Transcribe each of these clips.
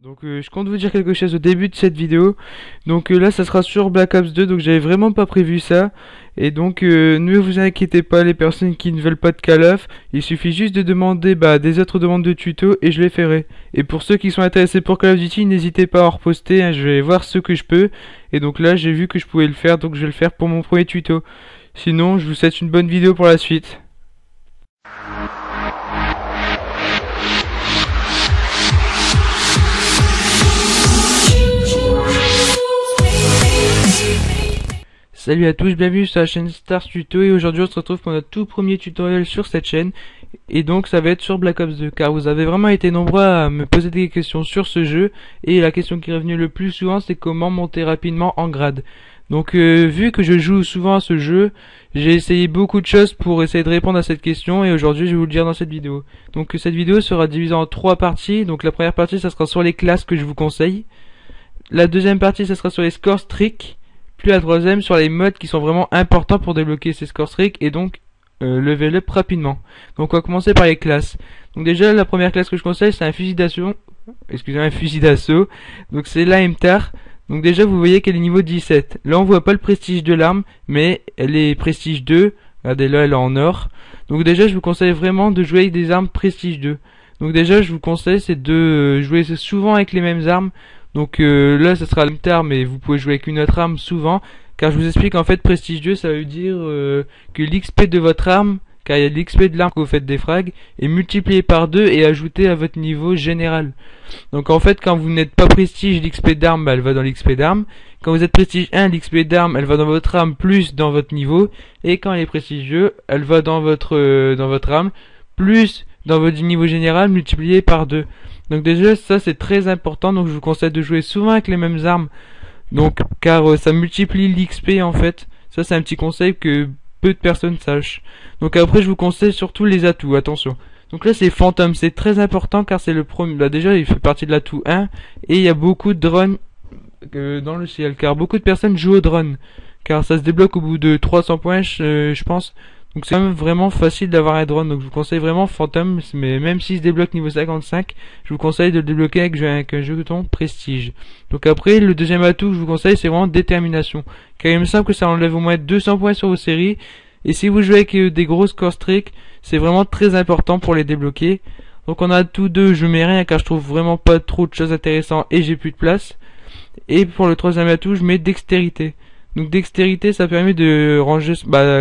Donc je compte vous dire quelque chose au début de cette vidéo. Donc là ça sera sur Black Ops 2, donc j'avais vraiment pas prévu ça. Et donc ne vous inquiétez pas, les personnes qui ne veulent pas de Call of, il suffit juste de demander des autres demandes de tuto et je les ferai. Et pour ceux qui sont intéressés pour Call of Duty, n'hésitez pas à en reposter, hein, je vais voir ce que je peux. Et donc là j'ai vu que je pouvais le faire, donc je vais le faire pour mon premier tuto. Sinon je vous souhaite une bonne vidéo pour la suite. Salut à tous, bienvenue sur la chaîne Stars Tuto et aujourd'hui on se retrouve pour notre tout premier tutoriel sur cette chaîne et donc ça va être sur Black Ops 2 car vous avez vraiment été nombreux à me poser des questions sur ce jeu et la question qui est revenue le plus souvent c'est comment monter rapidement en grade. Donc vu que je joue souvent à ce jeu, j'ai essayé beaucoup de choses pour essayer de répondre à cette question et aujourd'hui je vais vous le dire dans cette vidéo. Donc cette vidéo sera divisée en 3 parties, donc la première partie ça sera sur les classes que je vous conseille, la deuxième partie ça sera sur les score streaks, puis la troisième sur les modes qui sont vraiment importants pour débloquer ces score streaks et donc level up rapidement. Donc on va commencer par les classes. Donc déjà la première classe que je conseille c'est un fusil d'assaut. Excusez-moi, un fusil d'assaut. Donc c'est l'AMTAR. Donc déjà vous voyez qu'elle est niveau 17. Là on voit pas le prestige de l'arme, mais elle est prestige 2. Regardez là elle est en or. Donc déjà je vous conseille vraiment de jouer avec des armes prestige 2. Donc déjà je vous conseille c'est de jouer souvent avec les mêmes armes. Donc là ça sera l'AMTAR mais vous pouvez jouer avec une autre arme souvent. Car je vous explique en fait prestige 2 ça veut dire que l'XP de votre arme, car il y a l'XP de l'arme que vous faites des frags, est multiplié par 2 et ajouté à votre niveau général. Donc en fait quand vous n'êtes pas prestige, l'XP d'arme elle va dans l'XP d'arme. Quand vous êtes prestige 1, l'XP d'arme elle va dans votre arme plus dans votre niveau. Et quand elle est prestige 2, elle va dans votre arme plus dans votre niveau général multiplié par 2. Donc déjà ça c'est très important, donc je vous conseille de jouer souvent avec les mêmes armes. Donc car ça multiplie l'XP en fait. Ça c'est un petit conseil que peu de personnes sachent. Donc après je vous conseille surtout les atouts, attention. Donc là c'est Phantom, c'est très important car c'est le premier. Là déjà il fait partie de l'atout 1 et il y a beaucoup de drones dans le ciel car beaucoup de personnes jouent au drone. Car ça se débloque au bout de 300 points je pense. Donc c'est quand même vraiment facile d'avoir un drone, donc je vous conseille vraiment Phantom, mais même s'il se débloque niveau 55, je vous conseille de le débloquer avec un jeton prestige. Donc après, le deuxième atout que je vous conseille, c'est vraiment détermination. Car il me semble que ça enlève au moins 200 points sur vos séries, et si vous jouez avec des gros score streaks, c'est vraiment très important pour les débloquer. Donc on a tous deux, je mets rien car je trouve vraiment pas trop de choses intéressantes et j'ai plus de place. Et pour le troisième atout, je mets dextérité. Donc dextérité ça permet de ranger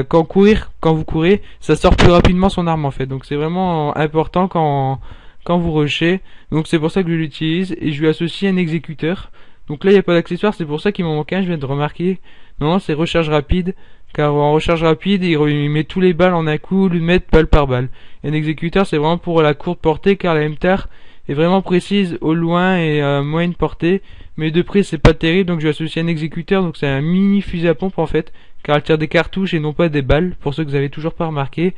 quand vous courez ça sort plus rapidement son arme en fait. Donc c'est vraiment important quand vous rushez. Donc c'est pour ça que je l'utilise et je lui associe un exécuteur. Donc là il n'y a pas d'accessoire, c'est pour ça qu'il m'en manque un, je viens de remarquer. Non c'est recharge rapide, car en recharge rapide il met tous les balles en un coup au lieu de mettre balle par balle. Et un exécuteur c'est vraiment pour la courte portée car la MTAR est vraiment précise au loin et à moyenne portée. Mais de près c'est pas terrible, donc je vais associer un exécuteur, donc c'est un mini fusil à pompe en fait, car elle tire des cartouches et non pas des balles, pour ceux que vous avez toujours pas remarqué.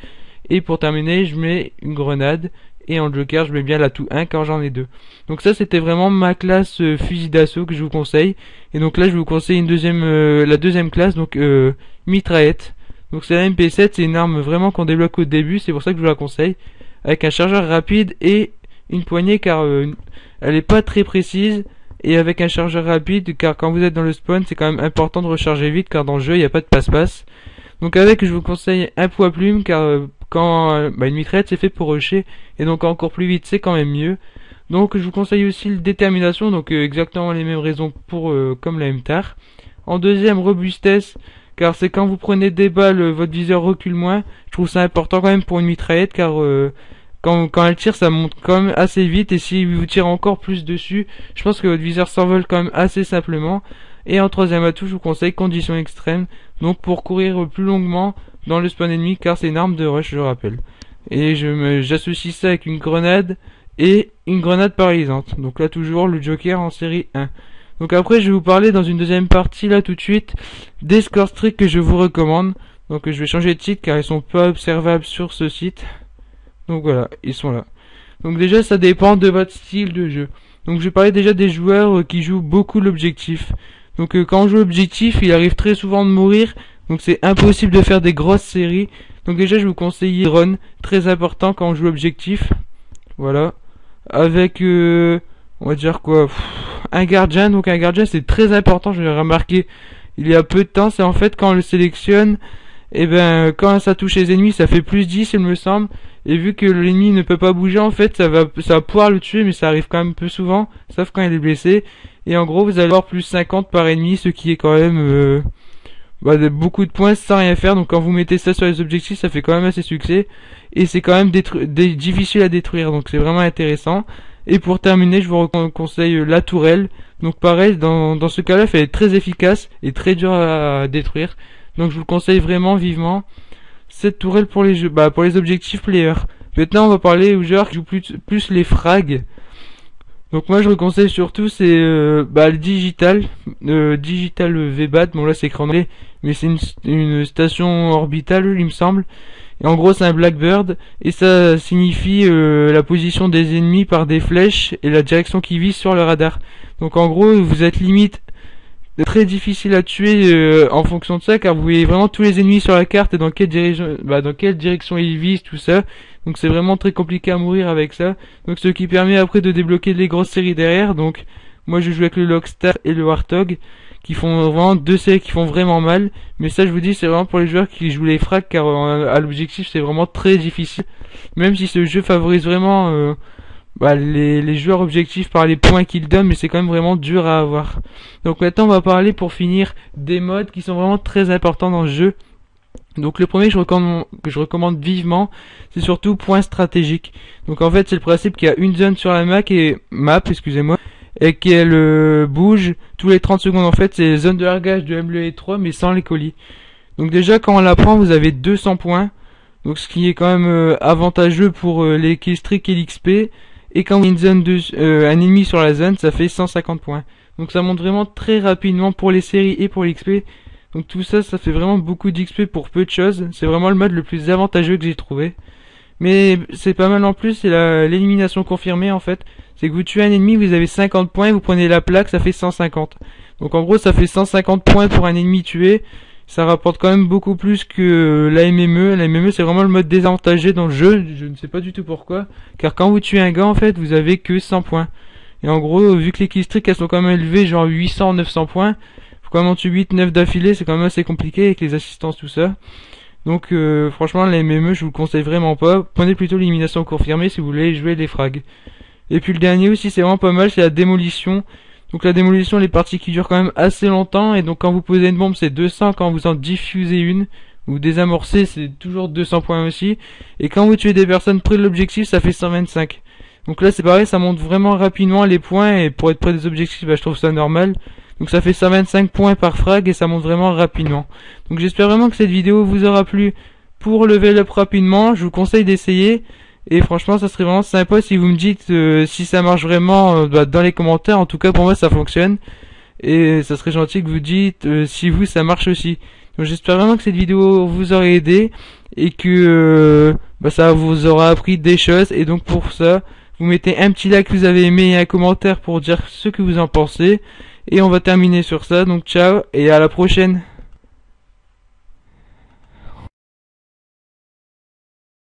Et pour terminer je mets une grenade, et en joker je mets bien l'atout 1 car j'en ai 2. Donc ça c'était vraiment ma classe fusil d'assaut que je vous conseille. Et donc là je vous conseille la deuxième classe, donc mitraillette. Donc c'est la MP7, c'est une arme vraiment qu'on débloque au début, c'est pour ça que je vous la conseille. Avec un chargeur rapide et une poignée car elle est pas très précise. Et avec un chargeur rapide, car quand vous êtes dans le spawn, c'est quand même important de recharger vite, car dans le jeu, il n'y a pas de passe-passe. Donc avec, je vous conseille un poids plume, car une mitraillette, c'est fait pour rusher, et donc encore plus vite, c'est quand même mieux. Donc je vous conseille aussi le détermination, donc exactement les mêmes raisons pour comme la MTAR. En deuxième, robustesse, car c'est quand vous prenez des balles, votre viseur recule moins. Je trouve ça important quand même pour une mitraillette, car quand elle tire ça monte quand même assez vite et si vous tirez encore plus dessus je pense que votre viseur s'envole quand même assez simplement. Et en troisième atout je vous conseille conditions extrêmes, donc pour courir plus longuement dans le spawn ennemi car c'est une arme de rush je rappelle. Et j'associe ça avec une grenade et une grenade paralysante, donc là toujours le joker en série 1. Donc après je vais vous parler dans une deuxième partie là tout de suite des score streaks que je vous recommande. Donc je vais changer de site car ils sont pas observables sur ce site. Donc voilà, ils sont là. Donc déjà ça dépend de votre style de jeu. Donc je vais parler déjà des joueurs qui jouent beaucoup l'objectif. Donc quand on joue l'objectif, il arrive très souvent de mourir. Donc c'est impossible de faire des grosses séries. Donc déjà je vous conseille drone, très important quand on joue l'objectif. Voilà. Avec on va dire quoi, un gardien. Donc un gardien c'est très important, je l'ai remarqué il y a peu de temps, c'est en fait quand on le sélectionne, et ben quand ça touche les ennemis ça fait plus 10 il me semble, et vu que l'ennemi ne peut pas bouger en fait ça va pouvoir le tuer, mais ça arrive quand même peu souvent, sauf quand il est blessé, et en gros vous allez avoir plus 50 par ennemi, ce qui est quand même beaucoup de points sans rien faire. Donc quand vous mettez ça sur les objectifs ça fait quand même assez succès, et c'est quand même difficile à détruire, donc c'est vraiment intéressant. Et pour terminer, je vous conseille la tourelle. Donc pareil, dans ce cas-là, elle est très efficace et très dure à détruire. Donc je vous le conseille vraiment vivement, cette tourelle pour les jeux, pour les objectifs player. Maintenant, on va parler aux joueurs qui jouent plus les frags. Donc moi, je vous conseille surtout c'est le digital VBAT. Bon là, c'est écrit en anglais, mais c'est une station orbitale, il me semble. Et en gros, c'est un Blackbird, et ça signifie la position des ennemis par des flèches et la direction qu'ils visent sur le radar. Donc en gros, vous êtes limite très difficile à tuer en fonction de ça, car vous voyez vraiment tous les ennemis sur la carte et dans quelle direction ils visent, tout ça. Donc c'est vraiment très compliqué à mourir avec ça. Donc ce qui permet après de débloquer les grosses séries derrière. Donc moi je joue avec le Lockstar et le Warthog, qui font vraiment deux séries qui font vraiment mal. Mais ça je vous dis, c'est vraiment pour les joueurs qui jouent les frags, car à l'objectif c'est vraiment très difficile. Même si ce jeu favorise vraiment les joueurs objectifs par les points qu'ils donnent, mais c'est quand même vraiment dur à avoir. Donc maintenant on va parler pour finir des modes qui sont vraiment très importants dans le jeu. Donc le premier que je recommande vivement, c'est surtout point stratégique. Donc en fait c'est le principe qu'il y a une zone sur la map, excusez-moi, et qu'elle bouge tous les 30 secondes. En fait c'est les zones de largage de MLE3 mais sans les colis. Donc déjà quand on la prend vous avez 200 points, donc ce qui est quand même avantageux pour les killstreaks et l'XP. Et quand il y a un ennemi sur la zone, ça fait 150 points. Donc ça monte vraiment très rapidement pour les séries et pour l'XP. Donc tout ça, ça fait vraiment beaucoup d'XP pour peu de choses. C'est vraiment le mode le plus avantageux que j'ai trouvé. Mais c'est pas mal en plus, c'est l'élimination confirmée en fait. C'est que vous tuez un ennemi, vous avez 50 points, vous prenez la plaque, ça fait 150. Donc en gros, ça fait 150 points pour un ennemi tué. Ça rapporte quand même beaucoup plus que la MME. La MME c'est vraiment le mode désavantagé dans le jeu, je ne sais pas du tout pourquoi. Car quand vous tuez un gars en fait, vous avez que 100 points. Et en gros, vu que les killstreaks elles sont quand même élevées, genre 800, 900 points, faut quand même en tuer 8, 9 d'affilée, c'est quand même assez compliqué avec les assistances tout ça. Donc franchement la MME je vous le conseille vraiment pas. Prenez plutôt l'élimination confirmée si vous voulez jouer les frags. Et puis le dernier aussi c'est vraiment pas mal, c'est la démolition. Donc la démolition, les parties qui durent quand même assez longtemps, et donc quand vous posez une bombe c'est 200, quand vous en diffusez une ou désamorcez c'est toujours 200 points aussi, et quand vous tuez des personnes près de l'objectif ça fait 125. Donc là c'est pareil, ça monte vraiment rapidement les points, et pour être près des objectifs je trouve ça normal. Donc ça fait 125 points par frag et ça monte vraiment rapidement. Donc j'espère vraiment que cette vidéo vous aura plu pour level up rapidement, je vous conseille d'essayer. Et franchement ça serait vraiment sympa si vous me dites si ça marche vraiment dans les commentaires. En tout cas pour moi ça fonctionne, et ça serait gentil que vous dites si vous ça marche aussi. Donc j'espère vraiment que cette vidéo vous aura aidé, et que ça vous aura appris des choses. Et donc pour ça vous mettez un petit like si vous avez aimé et un commentaire pour dire ce que vous en pensez. Et on va terminer sur ça, donc ciao et à la prochaine.